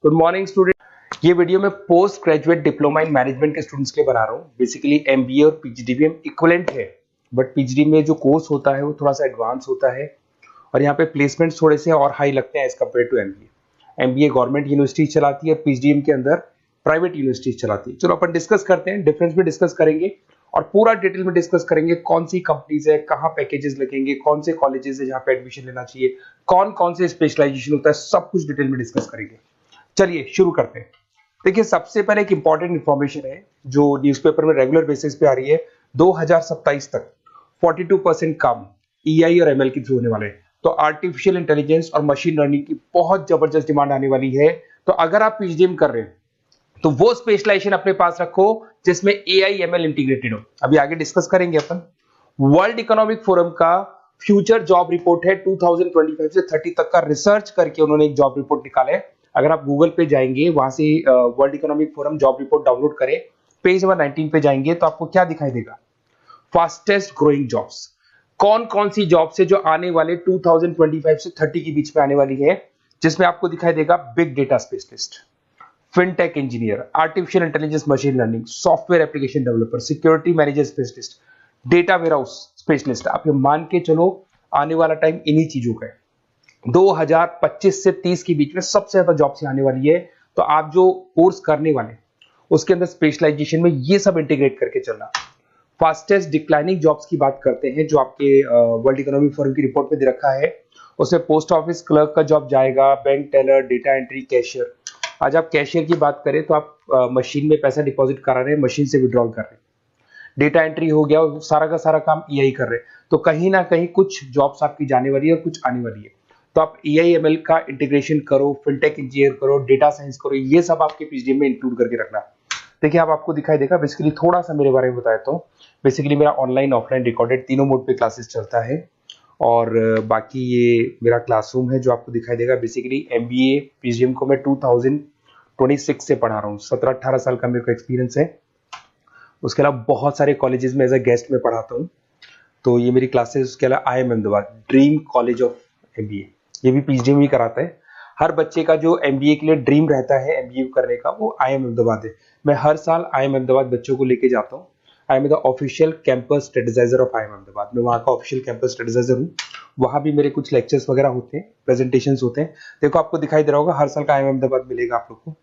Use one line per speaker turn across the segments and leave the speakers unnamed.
Good morning student. ये video मैं post graduate diploma in management के स्टूडेंट्स के लिए बना रहा हूँ। बेसिकली एमबीए और पीजीडीबीएम इक्विवेलेंट है, बट पीजीडी में जो कोर्स होता है वो थोड़ा सा एडवांस होता है और यहाँ पे प्लेसमेंट्स थोड़े से और हाई लगते हैं as compare to MBA. MBA government university चलाती है, पीजीडीएम के अंदर प्राइवेट यूनिवर्सिटी चलाती है। चलो अपन डिस्कस करते हैं, डिफरेंस भी डिस्कस करेंगे और पूरा डिटेल में डिस्कस करेंगे कौन सी कंपनीज है, कहाँ पैकेजेस लगेंगे, कौन से कॉलेजेस है जहाँ पे एडमिशन लेना चाहिए, कौन कौन से स्पेशलाइजेशन होता है, सब कुछ डिटेल में डिस्कस करेंगे। चलिए शुरू करते हैं। देखिए सबसे पहले एक इंपॉर्टेंट इंफॉर्मेशन है जो न्यूज़पेपर में रेगुलर बेसिस पे आ रही है। 2027 तक 42% काम ईआई और एमएल के थ्रू होने वाले हैं। तो आर्टिफिशियल इंटेलिजेंस और मशीन लर्निंग की बहुत जबरदस्त डिमांड आने वाली है। तो अगर आप पीजीडीएम कर रहे हैं तो वो स्पेशलाइजेशन अपने पास रखो जिसमें एआई एमएल इंटीग्रेटेड हो। अभी आगे डिस्कस करेंगे अपन। वर्ल्ड इकोनॉमिक फोरम का फ्यूचर जॉब रिपोर्ट है 2025 से 30 तक का रिसर्च करके उन्होंने एक जॉब रिपोर्ट निकाला है। अगर आप गूगल पे जाएंगे, वहां से world economic forum job report download करें, पेज नंबर 19 पे जाएंगे तो आपको क्या दिखाई देगा? फास्टेस्ट ग्रोइंग जॉब्स, कौन कौन सी जॉब्स है जो आने वाले 2025 से 30 के बीच में आने वाली है, जिसमें आपको दिखाई देगा big data specialist, fintech engineer, artificial intelligence machine learning, software application developer, security manager specialist, data warehouse specialist. आप ये मान के चलो आने वाला टाइम इन्हीं चीजों का है। 2025 से 30 के बीच में सबसे ज्यादा जॉब्स आने वाली है। तो आप जो कोर्स करने वाले उसके अंदर स्पेशलाइजेशन में ये सब इंटीग्रेट करके चलना। फास्टेस्ट डिक्लाइनिंग जॉब्स की बात करते हैं जो आपके वर्ल्ड इकोनॉमिक फोरम की रिपोर्ट में दे रखा है। उसमें पोस्ट ऑफिस क्लर्क का जॉब जाएगा, bank teller, data entry, cashier. आज आप कैशियर की बात करें तो आप मशीन में पैसा डिपॉजिट करा रहे हैं, मशीन से विड्रॉल कर रहे हैं। डेटा एंट्री हो गया, सारा का सारा काम ईआई कर रहे हैं। तो कहीं ना कहीं कुछ जॉब्स आपकी जाने वाली है और कुछ आने वाली है। तो आप ईआई एमएल का इंटीग्रेशन करो, फिनटेक इंजीनियर करो, डेटा साइंस करो, ये सब आपके पीजीडीएम में इंक्लूड करके रखना। देखिए अब आपको दिखाई देगा। बेसिकली थोड़ा सा मेरे बारे में बताया तो बेसिकली मेरा ऑनलाइन ऑफलाइन रिकॉर्डेड तीनों मोड पे क्लासेस चलता है और बाकी ये मेरा क्लासरूम है जो आपको दिखाई देगा। बेसिकली एमबीए पीजीडीएम को मैं 2026 से पढ़ा रहा हूँ। 17-18 साल का मेरे को एक्सपीरियंस है। उसके अलावा बहुत सारे कॉलेजेस में एज अ गेस्ट में पढ़ाता हूँ। तो ये मेरी क्लासेस, उसके अलावा IIM Ahmedabad dream college of MBA, ये भी पीजीडीएम ही कराता है। हर बच्चे का जो एमबीए के लिए ड्रीम रहता है एमबीए करने का, वो IIM अहमदाबाद है। मैं हर साल IIM अहमदाबाद बच्चों को लेके जाता हूँ। I am the official campus strategizer of IIM Ahmedabad. मैं वहाँ का ऑफिशियल कैंपस स्ट्रेटेजाइजर हूँ। वहाँ भी मेरे कुछ लेक्चर्स वगैरह होते हैं, प्रेजेंटेशंस होते हैं। देखो आपको दिखाई दे रहा होगा, हर साल का IIM अहमदाबाद मिलेगा आप लोग को।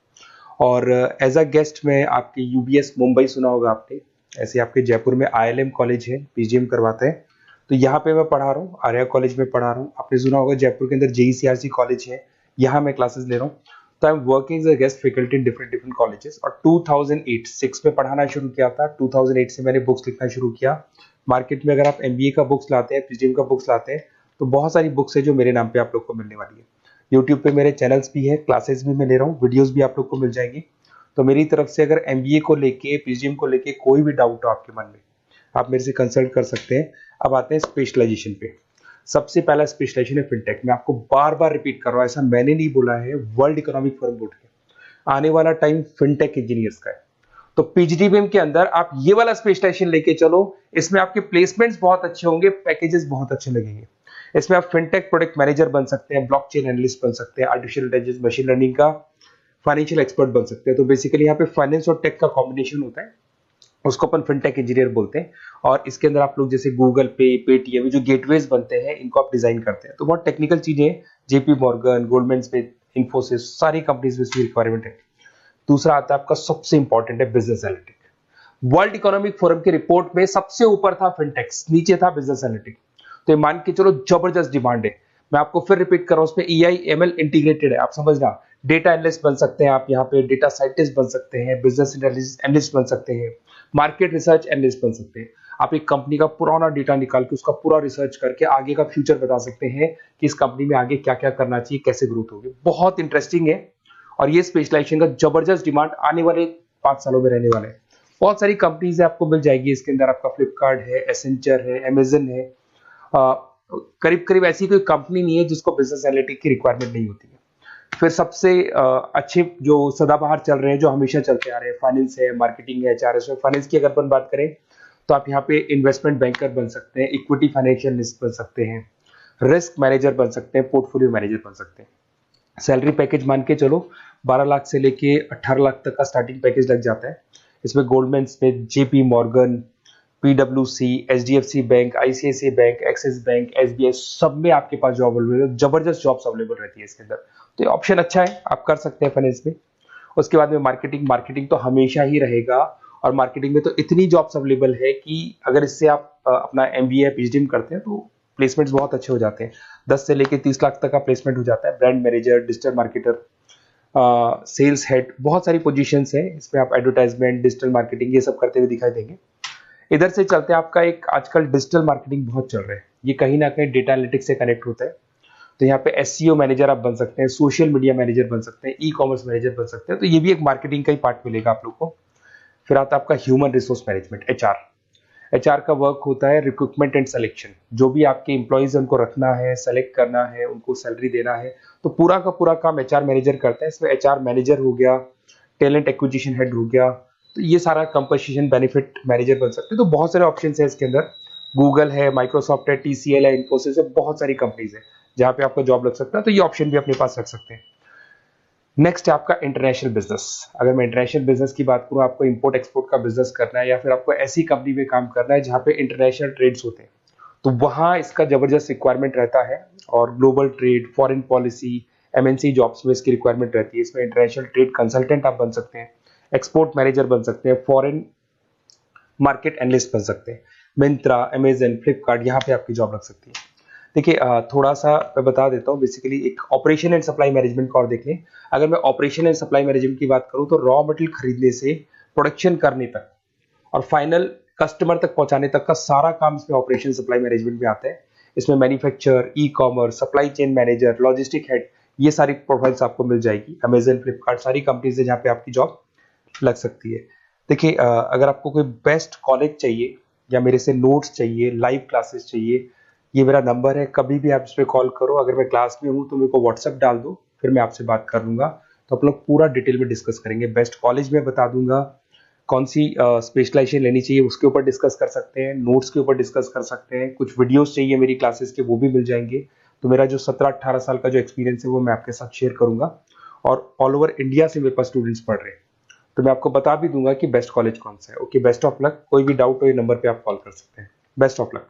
और एज अ गेस्ट में आपके यूबीएस मुंबई सुना होगा आपने, ऐसे आपके जयपुर में ILM कॉलेज है, पीजीडीएम करवाते हैं। तो यहाँ पे मैं पढ़ा रहा हूँ, आर्या कॉलेज में पढ़ा रहा हूँ। आपने सुना होगा जयपुर के अंदर JECRC कॉलेज है, यहाँ मैं क्लासेस ले रहा हूँ। तो I am working as a guest faculty in different colleges. और 2008-6 में पढ़ाना शुरू किया था। 2008 से मैंने बुक्स लिखना शुरू किया। मार्केट में अगर आप एमबीए का बुक्स लाते हैं, पीजीडीएम का बुक्स लाते हैं, तो बहुत सारी बुक्स है जो मेरे नाम पे आप लोग को मिलने वाली है। यूट्यूब पे मेरे चैनल्स भी है, क्लासेस भी मैं ले रहा हूँ, वीडियोज भी आप लोग को मिल जाएंगी। तो मेरी तरफ से अगर एमबीए को लेके, पीजीडीएम को लेके कोई भी डाउट हो आपके मन में, आप मेरे से कंसल्ट कर सकते हैं। अब आते हैं स्पेशलाइजेशन पे। सबसे पहला स्पेशलाइजेशन है फिनटेक। मैं आपको बार बार रिपीट कर रहा हूँ, ऐसा मैंने नहीं बोला है, वर्ल्ड इकोनॉमिक फोरम बोर्ड के आने वाला टाइम फिनटेक इंजीनियर्स का है। तो पीजीडीबीएम के अंदर आप ये वाला स्पेशलाइजेशन लेके चलो। इसमें आपके प्लेसमेंट्स बहुत अच्छे होंगे, पैकेजेस बहुत अच्छे लगेंगे। इसमें आप फिनटेक प्रोडक्ट मैनेजर बन सकते हैं, ब्लॉकचेन एनालिस्ट बन सकते हैं, आर्टिफिशियल इंटेलिजेंस मशीन लर्निंग का फाइनेंशियल एक्सपर्ट बन सकते हैं। तो बेसिकली यहाँ पे फाइनेंस और टेक का कॉम्बिनेशन होता है, उसको अपन फिनटेक इंजीनियर बोलते हैं। और इसके अंदर आप लोग जैसे गूगल पे, पेटीएम, जो गेटवेज बनते हैं, इनको आप डिजाइन करते हैं। तो बहुत टेक्निकल चीजें हैं। JP Morgan, Goldman Smith, Infosys, सारी कंपनीज में इसकी रिक्वायरमेंट है। दूसरा आता है आपका सबसे इंपॉर्टेंट है business analytic. World economic forum की रिपोर्ट में सबसे ऊपर था फिनटेक्स, नीचे था बिजनेस एनालिटिक। तो ये मान के चलो जबरदस्त डिमांड है। मैं आपको फिर रिपीट कर रहा हूं, उसमें ईआई एमएल इंटीग्रेटेड है। आप समझना, डेटा एनालिस्ट बन सकते हैं आप, यहाँ पे डेटा साइंटिस्ट बन सकते हैं, बिजनेस एनालिस्ट बन सकते हैं, मार्केट रिसर्च एनालिस्ट बन सकते हैं। आप एक कंपनी का पुराना डेटा निकाल के उसका पूरा रिसर्च करके आगे का फ्यूचर बता सकते हैं कि इस कंपनी में आगे क्या क्या करना चाहिए, कैसे ग्रोथ होगी। बहुत इंटरेस्टिंग है और ये स्पेशलाइजेशन का जबरदस्त डिमांड आने वाले 5 सालों में रहने वाले हैं। बहुत सारी कंपनीज है, आपको मिल जाएगी इसके अंदर। आपका फ्लिपकार्ट है, एसेंचर है, अमेजन है। करीब करीब ऐसी कोई कंपनी नहीं है जिसको बिजनेस एनालिटिक की रिक्वायरमेंट नहीं होती है। फिर सबसे अच्छे जो सदाबहार चल रहे हैं, जो हमेशा चलते आ रहे हैं, फाइनेंस है, मार्केटिंग है, HRS है। फाइनेंस की अगर अपन बात करें तो आप यहाँ पे इन्वेस्टमेंट बैंकर बन सकते हैं, इक्विटी फाइनेंशियल एनालिस्ट बन सकते हैं, रिस्क मैनेजर बन सकते हैं, पोर्टफोलियो मैनेजर बन सकते हैं। सैलरी पैकेज मान के चलो 12 लाख से लेके 18 लाख तक का स्टार्टिंग पैकेज लग जाता है। इसमें गोल्डमैन स्मिथ, जेपी मॉर्गन, पीडब्ल्यूसी, HDFC bank, ICICI bank, Axis bank, SBI, सब में आपके पास जॉब अवेलेबल है। जबरदस्त जॉब्स अवेलेबल रहती है इसके अंदर, तो ये ऑप्शन अच्छा है, आप कर सकते हैं फाइनेंस में। उसके बाद में मार्केटिंग, मार्केटिंग तो हमेशा ही रहेगा, और मार्केटिंग में तो इतनी जॉब्स अवेलेबल है कि अगर इससे आप अपना एमबीए या पीएचडी करते हैं तो प्लेसमेंट्स बहुत अच्छे हो जाते हैं। 10 से लेके 30 लाख तक का प्लेसमेंट हो जाता है। Brand manager, digital marketer, sales head, बहुत सारी पोजीशंस हैं इसमें। आप एडवर्टाइजमेंट, डिजिटल मार्केटिंग ये सब करते हुए दिखाई देंगे। इधर से चलते हैं, आपका एक आजकल डिजिटल मार्केटिंग बहुत चल रहा है, ये कहीं ना कहीं डेटा एनालिटिक्स से कनेक्ट होता है। तो यहाँ पे एसईओ मैनेजर आप बन सकते हैं, सोशल मीडिया मैनेजर बन सकते हैं, ई कॉमर्स मैनेजर बन सकते हैं, तो ये भी एक मार्केटिंग का ही पार्ट मिलेगा आप लोग को। फिर आता है आपका human resource management, HR. HR का वर्क होता है रिक्रूटमेंट एंड सिलेक्शन। जो भी आपके एम्प्लॉइज उनको रखना है, सेलेक्ट करना है, उनको सैलरी देना है, तो पूरा का पूरा काम एचआर मैनेजर करता है। इसमें एचआर मैनेजर हो गया, टैलेंट एक्विजिशन हेड हो गया, तो ये सारा कंपनसेशन बेनिफिट मैनेजर बन सकते हैं। तो बहुत सारे ऑप्शन है इसके अंदर। गूगल है, माइक्रोसॉफ्ट है, टीसीएल है, इन्फोसिस है, बहुत सारी कंपनीज है जहां पे आपका जॉब लग सकता है, तो ये ऑप्शन भी अपने पास रख सकते हैं। नेक्स्ट है आपका इंटरनेशनल बिजनेस। अगर मैं इंटरनेशनल बिजनेस की बात करूं, आपको इंपोर्ट एक्सपोर्ट का बिजनेस करना है या फिर आपको ऐसी कंपनी में काम करना है जहां पे इंटरनेशनल ट्रेड्स होते हैं, तो वहां इसका जबरदस्त रिक्वायरमेंट रहता है। और global trade, foreign policy, MNC jobs में इसकी रिक्वायरमेंट रहती है। इसमें इंटरनेशनल ट्रेड कंसल्टेंट आप बन सकते हैं, एक्सपोर्ट मैनेजर बन सकते हैं, फॉरेन मार्केट एनालिस्ट बन सकते हैं। मिंत्रा, अमेजन, फ्लिपकार्ट, यहाँ पे आपकी जॉब लग सकती है। देखिए थोड़ा सा मैं बता देता हूँ। बेसिकली एक ऑपरेशन एंड सप्लाई मैनेजमेंट का और देख लें। अगर मैं ऑपरेशन एंड सप्लाई मैनेजमेंट की बात करूँ, तो रॉ मटेरियल खरीदने से प्रोडक्शन करने तक और फाइनल कस्टमर तक पहुंचाने तक का सारा काम इसमें ऑपरेशन सप्लाई मैनेजमेंट में आता है। इसमें manufacture, e commerce, supply chain manager, logistic head, ये सारी प्रोफाइल्स आपको मिल जाएगी। अमेजन, फ्लिपकार्ट, सारी कंपनीज है जहाँ पे आपकी जॉब लग सकती है। देखिए अगर आपको कोई बेस्ट कॉलेज चाहिए या मेरे से नोट्स चाहिए, लाइव क्लासेस चाहिए, ये मेरा नंबर है, कभी भी आप इस पर कॉल करो। अगर मैं क्लास में हूँ तो मेरे को व्हाट्सएप डाल दो, फिर मैं आपसे बात कर लूंगा। तो आप लोग पूरा डिटेल में डिस्कस करेंगे। बेस्ट कॉलेज में बता दूंगा, कौन सी स्पेशलाइजेशन लेनी चाहिए उसके ऊपर डिस्कस कर सकते हैं, नोट्स के ऊपर डिस्कस कर सकते हैं, कुछ वीडियोस चाहिए मेरी क्लासेस के वो भी मिल जाएंगे। तो मेरा जो 17-18 साल का जो एक्सपीरियंस है वो मैं आपके साथ शेयर करूंगा। और ऑल ओवर इंडिया से मेरे पास स्टूडेंट्स पढ़ रहे हैं, तो मैं आपको बता भी दूंगा कि बेस्ट कॉलेज कौन सा है। Okay, best of luck. कोई भी डाउट हो ये नंबर पे आप कॉल कर सकते हैं। Best of luck.